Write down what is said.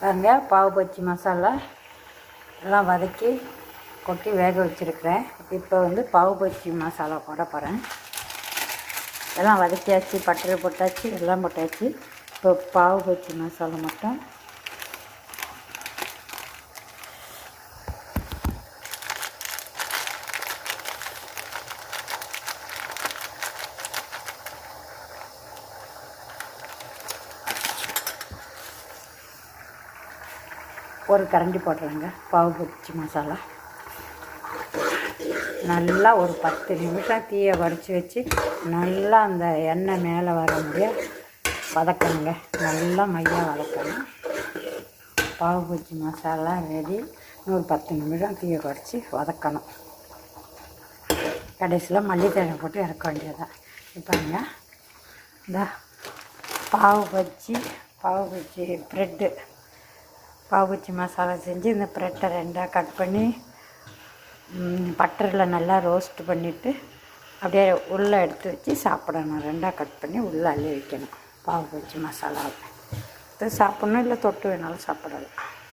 பாருங்க, பாவு பஜ்ஜி மசாலா எல்லாம் வதக்கி கொட்டி வேக வச்சுருக்கிறேன். இப்போ பாவு பஜ்ஜி மசாலா போட போகிறேன். எல்லாம் வதக்கியாச்சு, பட்டரை போட்டாச்சு, எல்லாம் போட்டாச்சு. இப்போ பாவு பஜ்ஜி மசாலா மட்டும் ஒரு கரண்டி போடுறேங்க. பாவு பஜ்ஜி மசாலா நல்லா ஒரு 10 நிமிஷம் தீயை வடித்து வச்சு நல்லா அந்த எண்ணெய் மேலே வர முடிய வதக்கணுங்க. நல்லா மையாக வதக்கணும். பாவு பஜ்ஜி மசாலா ரெடி. ஒரு 10 நிமிஷம் தீயை குறைச்சி வதக்கணும். கடைசியில் மல்லித்தழை போட்டு இறக்க வேண்டியதான். இப்போங்க இந்த பாவு பஜ்ஜி ப்ரெட்டு பாவு பஜ்ஜி மசாலா செஞ்சு இந்த ப்ரெட்டை 2ஆக கட் பண்ணி பட்டரில் நல்லா ரோஸ்ட் பண்ணிவிட்டு அப்படியே உள்ளே எடுத்து வச்சு சாப்பிடணும். 2ஆக கட் பண்ணி உள்ளே அள்ளி வைக்கணும். பாவு பஜ்ஜி மசாலாவை இது சாப்பிட்ணும், இல்லை தொட்டு வேணாலும் சாப்பிடலாம்.